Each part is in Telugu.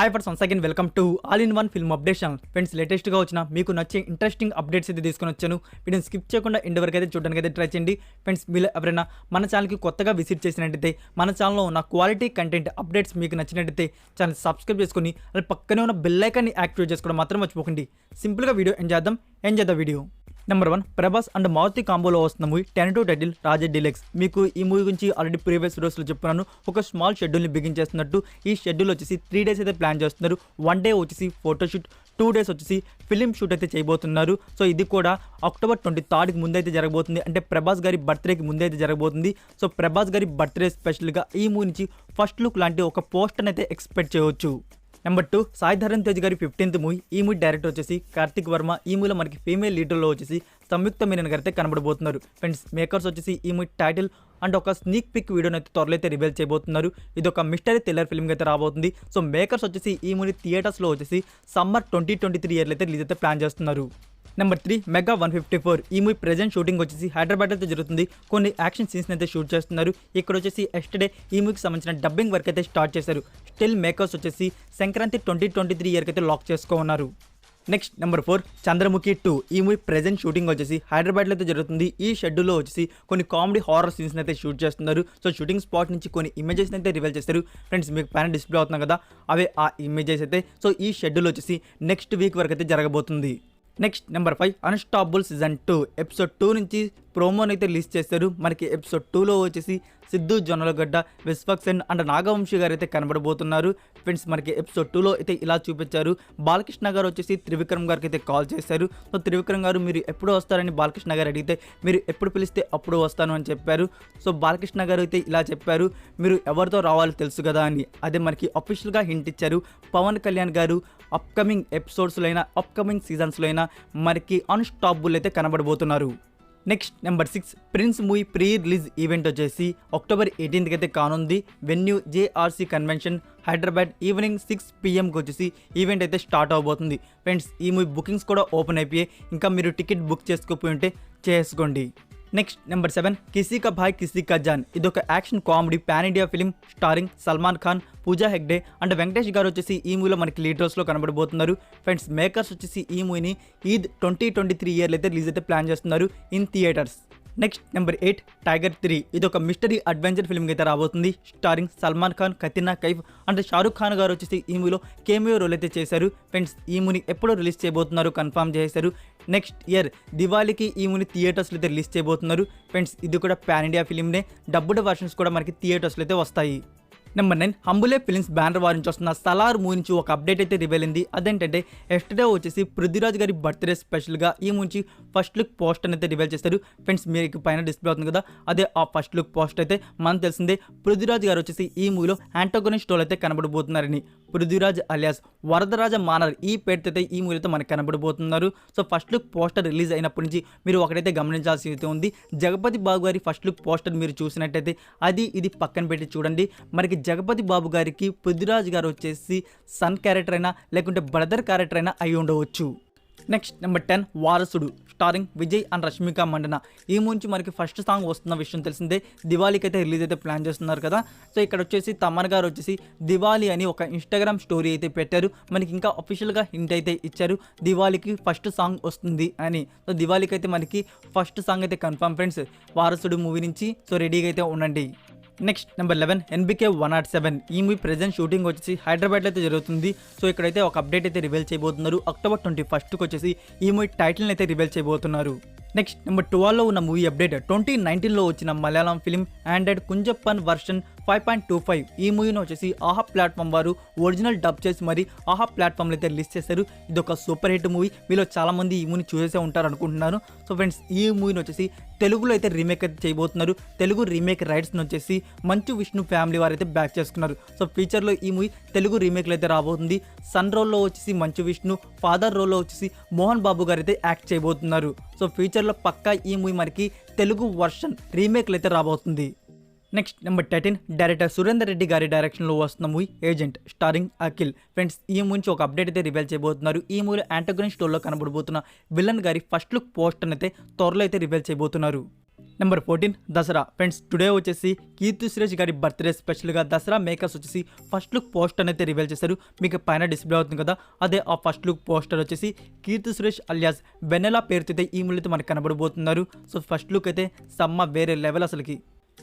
Hi for once again welcome to all in one film update channel. Friends, లేటెస్ట్గా వచ్చిన మీకు నచ్చే ఇంట్రెస్టింగ్ అప్డేట్స్ అయితే తీసుకొని వచ్చాను. వీడియోని స్కిప్ చేయకుండా ఎండ్ వరకు అయితే చూడడానికి అయితే ట్రై చేయండి. ఫ్రెండ్స్, మీరు ఎవరైనా మన ఛానల్కి కొత్తగా విజిట్ చేసినట్టయితే మన ఛానల్లో ఉన్న క్వాలిటీ కంటెంట్ అప్డేట్స్ మీకు నచ్చినట్టయితే ఛానల్ సబ్స్క్రైబ్ చేసుకొని అది పక్కనే ఉన్న బెల్ ఐకాన్ని యాక్టివేట్ చేసుకోవడం మాత్రం మర్చిపోకండి. సింపుల్గా video enjoy the video. Number 1, Prabhas and Maruthi కాంబోలో వస్తున్న మూవీ 10 టైటిల్ రాజా డీలక్స్. మీకు ఈ మూవీ గురించి ఆల్రెడీ ప్రీవియస్ వీడియోస్లో చెప్పుకున్నాను. ఒక స్మాల్ షెడ్యూల్ని బిగిన్ చేస్తున్నట్టు. ఈ షెడ్యూల్ వచ్చేసి 3 days అయితే ప్లాన్ చేస్తున్నారు. 1 day వచ్చేసి ఫోటోషూట్, 2 days వచ్చేసి ఫిలిం షూట్ అయితే చేయబోతున్నారు. సో ఇది కూడా October 23కి ముందైతే జరగబోతుంది. అంటే ప్రభాస్ గారి బర్త్డేకి ముందైతే జరగబోతుంది. సో ప్రభాస్ గారి బర్త్డే స్పెషల్గా ఈ మూవీ నుంచి ఫస్ట్ లుక్ లాంటి ఒక పోస్టర్ని అయితే ఎక్స్పెక్ట్ చేయవచ్చు. నెంబర్ 2, సాయి ధరమ్ తేజ్ గారి 15th మూవీ. ఈ మూవీ డైరెక్టర్ వచ్చేసి కార్తిక్ వర్మ. ఈ మూవీలో మనకి ఫీమేల్ లీడర్లో వచ్చేసి సంయుక్త మీనన్ గారు అయితే కనబడబోతున్నారు. ఫ్రెండ్స్, మేకర్స్ వచ్చేసి ఈ మూవీ టైటిల్ అండ్ ఒక స్నీక్ పిక్ వీడియోని అయితే త్వరలో అయితే రివీల్ చేయబోతున్నారు. ఇది ఒక మిస్టరీ థ్రిల్లర్ ఫిల్మ్గా అయితే రాబోతుంది. సో మేకర్స్ వచ్చేసి ఈ మూవీ థియేటర్స్లో వచ్చేసి సమ్మర్ 2023 ఇయర్లో అయితే రిలీజ్ అయితే ప్లాన్ చేస్తున్నారు. Number 3, mega 154. ఈ మూవీ ప్రెజెంట్ షూటింగ్ వచ్చేసి హైదరాబాద్ అయితే జరుగుతుంది. కొన్ని యాక్షన్ సీన్స్ అయితే షూట్ చేస్తున్నారు. ఇక్కడ వచ్చేసి ఎస్టర్డే ఈ మూవీకి సంబంధించిన డబ్బింగ్ వర్క్ అయితే స్టార్ట్ చేశారు. స్టిల్ మేకర్స్ వచ్చేసి సంక్రాంతి 2023 ఇయర్కి అయితే లాక్ చేసుకోన్నారు. Next number 4, Chandramukhi 2. ఈ మూవీ ప్రెజెంట్ షూటింగ్ వచ్చేసి హైదరాబాద్లో అయితే జరుగుతుంది. ఈ షెడ్యూల్లో వచ్చేసి కొన్ని కామెడీ హారర్ సీన్స్ అయితే షూట్ చేస్తున్నారు. సో షూటింగ్ స్పాట్ నుంచి కొన్ని ఇమేజెస్ అయితే రివీల్ చేస్తారు. ఫ్రెండ్స్, మీకు పైన డిస్ప్లే అవుతున్నాయి కదా, అవే ఆ ఇమేజెస్ అయితే. సో ఈ షెడ్యూల్ వచ్చేసి నెక్స్ట్ వీక్ వరకు అయితే జరగబోతుంది. Next number 5, unstoppable season 2 episode 2 నుంచి ప్రోమోని అయితే రిలీజ్ చేస్తారు. మనకి ఎపిసోడ్ 2లో వచ్చేసి సిద్ధు జొన్నలగడ్డ, విశ్వక్సేన్ అండ్ నాగవంశీ గారు అయితే కనబడబోతున్నారు. ఫ్రెండ్స్, మనకి ఎపిసోడ్ 2లో అయితే ఇలా చూపించారు. బాలకృష్ణ గారు వచ్చేసి త్రివిక్రమ్ గారికి అయితే కాల్ చేశారు. సో త్రివిక్రమ్ గారు మీరు ఎప్పుడు వస్తారని బాలకృష్ణ గారు అడిగితే మీరు ఎప్పుడు పిలిస్తే అప్పుడు వస్తాను అని చెప్పారు. సో బాలకృష్ణ గారు అయితే ఇలా చెప్పారు, మీరు ఎవరితో రావాలో తెలుసు కదా అని. అదే మనకి అఫీషియల్గా హింట్ ఇచ్చారు. పవన్ కళ్యాణ్ గారు అప్కమింగ్ ఎపిసోడ్స్లో అయినా అప్కమింగ్ సీజన్స్లో అయినా మనకి అన్స్టాపబుల్ అయితే కనబడబోతున్నారు. Next number 6, prince movie pre release event వచ్చేసి October 18కి అయితే కానుంది. Venue JRC convention Hyderabad. Evening 6 PM వచ్చేసి ఈవెంట్ అయితే స్టార్ట్ అవబోతుంది. ఫ్రెండ్స్, ఈ మూవీ బుకింగ్స్ కూడా ఓపెన్ అయిపోయాయి. ఇంకా మీరు టికెట్ బుక్ చేసుకోకపోయి ఉంటే చేసుకోండి. నెక్స్ట్ నెంబర్ 7, కిసీ కా భాయ్ కిసీ కా జాన్. ఇది ఒక action comedy pan India film starring Salman Khan, Pooja Hegde and Venkatesh garu వచ్చేసి ఈ మూవీలో మనకి లీడ్ రోల్స్లో కనబడబోతున్నారు. ఫ్రెండ్స్, మేకర్స్ వచ్చేసి ఈ మూవీని ఈద్ 2023 ఇయర్లో అయితే రిలీజ్ అయితే ప్లాన్ చేస్తున్నారు in theatres. Next number 8, tiger 3. ఇది ఒక మిస్టరీ అడ్వెంచర్ ఫిల్మ్కి అయితే రాబోతుంది. స్టారింగ్ సల్మాన్ ఖాన్, కత్రినా కైఫ్ అండ్ షారుఖ్ ఖాన్ గారు వచ్చేసి ఈ మూవీలో కేమియో రోల్ అయితే చేశారు. ఫ్రెండ్స్, ఈ మూవీని ఎప్పుడు రిలీజ్ చేయబోతున్నారు కన్ఫర్మ్ చేశారు. నెక్స్ట్ ఇయర్ దివాళీకి ఈ మూవీని థియేటర్స్లో అయితే రిలీజ్ చేయబోతున్నారు. ఫ్రెండ్స్, ఇది కూడా పాన్ ఇండియా ఫిలింనే. డబ్బుడ్ వర్షన్స్ కూడా మనకి థియేటర్స్లో అయితే వస్తాయి. నెంబర్ 9, హంబులే ఫిలిమ్స్ బ్యానర్ వారి నుంచి వస్తున్న సలార్ మూవీ నుంచి ఒక అప్డేట్ అయితే రివీల్ అయింది. అదేంటంటే ఎస్టర్డే వచ్చేసి పృథ్వీరాజ్ గారి బర్త్డే స్పెషల్గా ఈ మూవీ నుంచి ఫస్ట్ లుక్ పోస్టర్ అయితే రివీల్ చేస్తారు. ఫ్రెండ్స్, మీకు పైన డిస్ప్లే అవుతుంది కదా, అదే ఆ ఫస్ట్ లుక్ పోస్టర్ అయితే మనకు తెలిసిందే. పృథ్వీరాజ్ గారు వచ్చేసి ఈ మూవీలో యాంటోగనిస్ట్ రోల్ అయితే కనబడబోతున్నారని. పృథ్వీరాజ్ అలియాస్ వరదరాజ మానర్ ఈ పేరుతో అయితే ఈ మూవీలో మనకు కనబడబోతున్నారు. So first look poster release అయినప్పటి నుంచి మీరు ఒకటైతే గమనించాల్సి అయితే ఉంది. జగపతి బాబు గారి ఫస్ట్ లుక్ పోస్టర్ మీరు చూసినట్టయితే అది ఇది పక్కన పెట్టి చూడండి. మనకి జగపతి బాబు గారికి పృథ్వీరాజ్ గారు వచ్చేసి సన్ క్యారెక్టర్ అయినా లేకుంటే బ్రదర్ క్యారెక్టర్ అయినా అయి ఉండవచ్చు. నెక్స్ట్ నెంబర్ 10, వారసుడు స్టారింగ్ విజయ్ అండ్ రష్మిక మండన. ఈ నుంచి మనకి ఫస్ట్ సాంగ్ వస్తున్న విషయం తెలిసిందే. దివాళీకి అయితే రిలీజ్ అయితే ప్లాన్ చేస్తున్నారు కదా. సో ఇక్కడ వచ్చేసి తమన్ గారు వచ్చేసి దివాళీ అని ఒక ఇన్స్టాగ్రామ్ స్టోరీ అయితే పెట్టారు. మనకి ఇంకా అఫీషియల్గా హింట్ అయితే ఇచ్చారు దివాళీకి ఫస్ట్ సాంగ్ వస్తుంది అని. సో దివాళీకి అయితే మనకి ఫస్ట్ సాంగ్ అయితే కన్ఫర్మ్ ఫ్రెండ్స్, వారసుడు మూవీ నుంచి. సో రెడీగా అయితే ఉండండి. Next number 11, NBK 107. ఈ మూవీ ప్రెజెంట్ షూటింగ్ వచ్చేసి హైదరాబాద్లో అయితే జరుగుతుంది. సో ఇక్కడైతే ఒక అప్డేట్ అయితే రివీల్ చేయబోతున్నారు. October 21కి వచ్చేసి ఈ మూవీ టైటిల్ని అయితే రివీల్ చేయబోతున్నారు. నెక్స్ట్ నెంబర్ 12లో ఉన్న మూవీ అప్డేట్ 2019లో వచ్చిన Malayalam film Android Kunjappan version 5.25. ఈ మూవీని వచ్చేసి ఆహా ప్లాట్ఫామ్ వారు ఒరిజినల్ డబ్ చేసి మరి ఆహా ప్లాట్ఫామ్లో అయితే రిలీజ్ చేశారు. ఇది ఒక సూపర్ హిట్ మూవీ. మీలో చాలామంది ఈ మూవీని చూసే ఉంటారు అనుకుంటున్నాను. సో ఫ్రెండ్స్, ఈ మూవీని వచ్చేసి తెలుగులో అయితే రీమేక్ అయితే చేయబోతున్నారు. తెలుగు రీమేక్ రైట్స్ని వచ్చేసి మంచు విష్ణు ఫ్యామిలీ వారు అయితే బ్యాక్ చేసుకున్నారు. సో ఫ్యూచర్లో ఈ మూవీ తెలుగు రీమేక్లో అయితే రాబోతుంది. సన్ రోల్లో వచ్చేసి మంచు విష్ణు, ఫాదర్ రోల్లో వచ్చేసి మోహన్ బాబు గారు అయితే యాక్ట్ చేయబోతున్నారు. సో ఫ్యూచర్లో పక్కా ఈ మూవీ మనకి తెలుగు వర్షన్ రీమేక్లు అయితే రాబోతుంది. Next number 13, director Surender Reddy గారి డైరెక్షన్లో వస్తున్న movie agent starring Akhil. Friends, ఈ మూవీ నుంచి ఒక అప్డేట్ అయితే రివీల్ చేయబోతున్నారు. ఈ మూవీలో యాంటోగనిస్ట్ రోల్లో కనబడబోతున్న విలన్ గారి ఫస్ట్ లుక్ పోస్టర్ అయితే త్వరలో అయితే రివీల్ చేయబోతున్నారు. నెంబర్ 14 దసరా. ఫ్రెండ్స్ టుడే వచ్చేసి కీర్తి సురేష్ గారి బర్త్డే స్పెషల్గా దసరా మేకర్స్ వచ్చేసి ఫస్ట్ లుక్ పోస్టర్ అయితే రివీల్ చేశారు. మీకు పైన డిస్ప్లే అవుతుంది కదా, అదే ఆ ఫస్ట్ లుక్ పోస్టర్ వచ్చేసి కీర్తి సురేష్ అలియాస్ వెన్నెలా పేరుతో అయితే ఈ మూలైతే మనకు కనబడబోతున్నారు. సో ఫస్ట్ లుక్ అయితే సమ్మ వేరే లెవెల్ అసలుకి.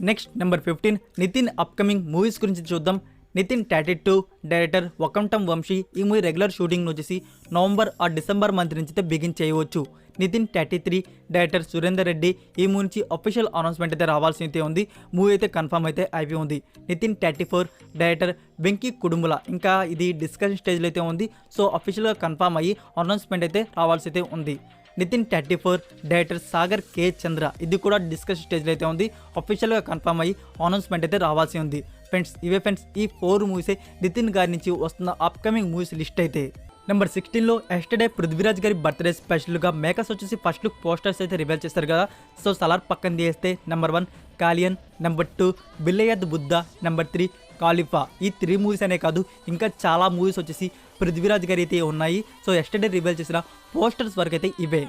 Next number 15 Nithin upcoming movies గురించి చూద్దాం. నితిన్ 32 డైరెక్టర్ వకంటం వంశీ ఈ మూవీ రెగ్యులర్ షూటింగ్ వచ్చేసి నవంబర్ ఆ డిసెంబర్ మంత్ నుంచి అయితే బిగిన్ చేయవచ్చు. నితిన్ 33 డైరెక్టర్ సురేందర్ రెడ్డి ఈ మూవీ నుంచి అఫీషియల్ అనౌన్స్మెంట్ అయితే రావాల్సి అయితే ఉంది. మూవీ అయితే కన్ఫర్మ్ అయితే అయిపోయి ఉంది. నితిన్ 34 డైరెక్టర్ వెంకీ కుడుముల ఇంకా ఇది డిస్కషన్ స్టేజ్లో అయితే ఉంది. సో అఫీషియల్గా కన్ఫర్మ్ అయ్యి అనౌన్స్మెంట్ అయితే రావాల్సి అయితే ఉంది. నితిన్ 34 డైరెక్టర్ సాగర్ కే చంద్ర ఇది కూడా డిస్కషన్ స్టేజ్లో అయితే ఉంది. అఫీషియల్గా కన్ఫర్మ్ అయ్యి అనౌన్స్మెంట్ అయితే రావాల్సి ఉంది. ఫ్రెండ్స్ ఇవే ఫ్రెండ్స్ ఈ 4 మూవీసే నితిన్ గారి నుంచి వస్తున్న అప్కమింగ్ మూవీస్ లిస్ట్ అయితే. నెంబర్ 16లో ఎస్టర్డే పృథ్వీరాజ్ గారి బర్త్డే స్పెషల్గా మేకర్స్ వచ్చేసి ఫస్ట్ లుక్ పోస్టర్స్ అయితే రివీల్ చేస్తారు కదా. సో సలార్ పక్కన తీస్తే నెంబర్ 1 కాలియన్, నెంబర్ 2 బిల్లయద్ బుద్ధ, నెంబర్ 3 కాలిఫా. ఈ 3 మూవీస్ అనే కాదు ఇంకా చాలా మూవీస్ వచ్చేసి పృథ్వీరాజ్ గారి అయితే ఉన్నాయి. సో ఎస్టర్డే రివీల్ చేసిన పోస్టర్స్ వరకు అయితే ఇవే.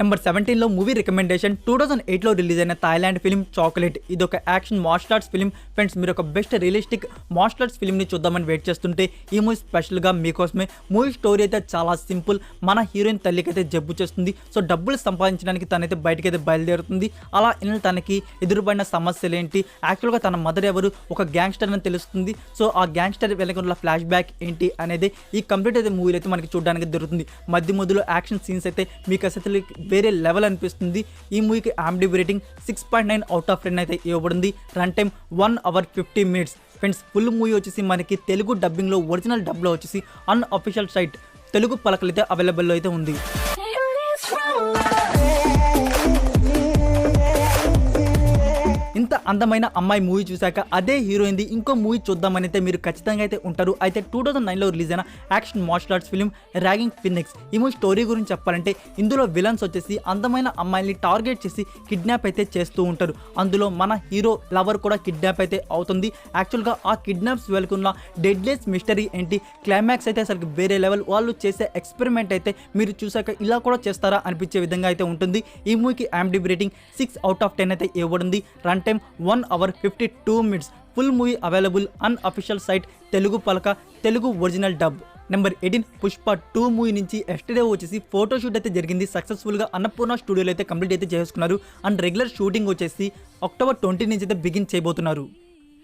నెంబర్ 17లో మూవీ రికమెండేషన్ 2008లో రిలీజ్ అయిన థాయిలాండ్ ఫిల్మ్ చాక్లెట్. ఇది ఒక action martial arts film. Friends మీరు ఒక బెస్ట్ రియలిస్టిక్ మార్షల్ ఆర్ట్స్ ఫిల్మ్ని చూద్దామని వెయిట్ చేస్తుంటే ఈ మూవీ స్పెషల్గా మీకోసమే. మూవీ స్టోరీ అయితే చాలా సింపుల్. మన హీరోయిన్ తల్లికి అయితే జబ్బు చేస్తుంది. సో డబ్బులు సంపాదించడానికి తనైతే బయటకైతే బయలుదేరుతుంది. అలా తనకి ఎదురుపడిన సమస్యలు ఏంటి, యాక్చువల్గా తన మదర్ ఎవరు, ఒక గ్యాంగ్స్టర్ అని తెలుస్తుంది. సో ఆ గ్యాంగ్స్టర్ వెనక ఫ్లాష్ బ్యాక్ ఏంటి అనేది ఈ కంప్లీట్ అయితే మూవీలో అయితే మనకి చూడడానికి దొరుకుతుంది. మధ్యలో యాక్షన్ సీన్స్ అయితే మీకు అసలు వేరే లెవెల్ అనిపిస్తుంది. ఈ మూవీకి IMDb రేటింగ్ 6.9 అవుట్ ఆఫ్ 10 అయితే ఇవ్వబడింది. Run time 1 hour 50 minutes. Friends full movie వచ్చేసి మనకి తెలుగు డబ్బింగ్లో ఒరిజినల్ డబ్లో వచ్చేసి అన్అఫీషియల్ సైట్ తెలుగు పలకలు అయితే అవైలబుల్లో అయితే ఉంది. ఇంత అందమైన అమ్మాయి మూవీ చూశాక అదే హీరోయింది ఇంకో మూవీ చూద్దామని అయితే మీరు ఖచ్చితంగా అయితే ఉంటారు. అయితే 2009లో రిలీజ్ అయిన action martial arts film raging phoenix. ఈ మూవీ స్టోరీ గురించి చెప్పాలంటే ఇందులో విలన్స్ వచ్చేసి అందమైన అమ్మాయిని టార్గెట్ చేసి కిడ్నాప్ అయితే చేస్తూ ఉంటారు. అందులో మన హీరో లవర్ కూడా కిడ్నాప్ అయితే అవుతుంది. యాక్చువల్గా ఆ కిడ్నాప్స్ వెళ్తున్న డెడ్లెస్ మిస్టరీ ఏంటి, క్లైమాక్స్ అయితే అసలు వేరే లెవెల్. వాళ్ళు చేసే ఎక్స్పెరిమెంట్ అయితే మీరు చూసాక ఇలా కూడా చేస్తారా అనిపించే విధంగా అయితే ఉంటుంది. ఈ మూవీకి IMDb రేటింగ్ 6 out of 10 అయితే ఇవ్వబడింది. Run time 1 hour 52 minutes. Full movie available unofficial site Telugu పలక Telugu original dub. Number 18 Pushpa 2 movie నుంచి ఎస్టర్డే వచ్చేసి ఫోటోషూట్ అయితే జరిగింది. సక్సెస్ఫుల్గా అన్నపూర్ణ స్టూడియోలో అయితే కంప్లీట్ అయితే చేసుకున్నారు. అండ్ రెగ్యులర్ షూటింగ్ వచ్చేసి October 20 నుంచి అయితే బిగిన్ చేయబోతున్నారు.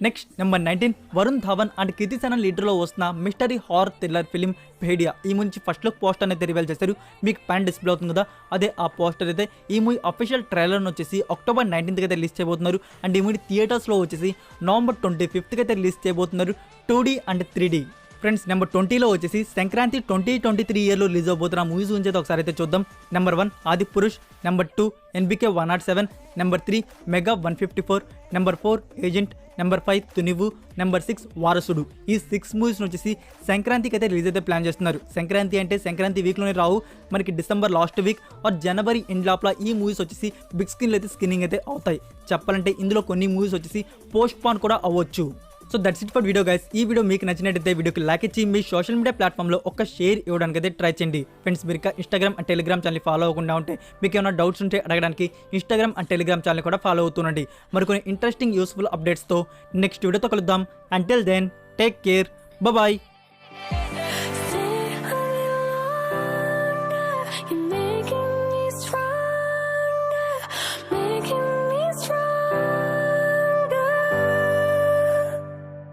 Next number 19 Varun Dhawan and Kriti Sanon లీడర్లో వస్తున్న mystery horror thriller film Bhediya. ఈ నుంచి ఫస్ట్ లుక్ పోస్టర్ అయితే రివీల్ చేశారు. మీకు పైన డిస్ప్లే అవుతుంది కదా, అదే ఆ పోస్టర్ అయితే. ఈ మూవీ అఫీషియల్ ట్రైలర్ని వచ్చేసి October 19th అయితే రిలీజ్ చేయబోతున్నారు. అండ్ ఈ మూవీ థియేటర్స్లో వచ్చేసి November 25th అయితే రిలీజ్ చేయబోతున్నారు 2D and 3D. Friends number 20లో వచ్చేసి సంక్రాంతి 2023 ఇయర్లో రిలీజ్ అవబోతున్న మూవీస్ గురించి అయితే ఒకసారి అయితే చూద్దాం. Number 1 Adi Purush, number 2 NBK 107, number 3 mega 154, number 4 agent, number 5 Thunivu, number 6 Varasudu. ఈ 6 మూవీస్ వచ్చేసి సంక్రాంతికి అయితే రిలీజ్ అయితే ప్లాన్ చేస్తున్నారు. సంక్రాంతి అంటే సంక్రాంతి వీక్లోనే రావు, మనకి December last week or January end లోపల ఈ మూవీస్ వచ్చేసి బిగ్ స్క్రీన్లో అయితే స్క్రీనింగ్ అయితే అవుతాయి. చెప్పాలంటే ఇందులో కొన్ని మూవీస్ వచ్చేసి పోస్ట్ పోన్ కూడా అవ్వచ్చు. So that's it for video guys. ఈ వీడియో మీకు నచ్చినట్టయితే వీడియోకి లైక్ ఇచ్చి మీ సోషల్ మీడియా ప్లాట్ఫామ్లో ఒక షేర్ ఇవ్వడానికి అయితే ట్రై చేయండి. ఫ్రెండ్స్ మీరు ఇంకా Instagram and Telegram channel follow అవ్వకుండా ఉంటే మీకు ఏమైనా డౌట్స్ ఉంటే అడగడానికి Instagram అండ్ Telegram ఛానల్ కూడా ఫాలో అవుతుండండి. మరికొన్ని ఇంట్రెస్టింగ్ యూస్ఫుల్ అప్డేట్స్తో నెక్స్ట్ వీడియోతో కలుద్దాం. Until then take care, bye.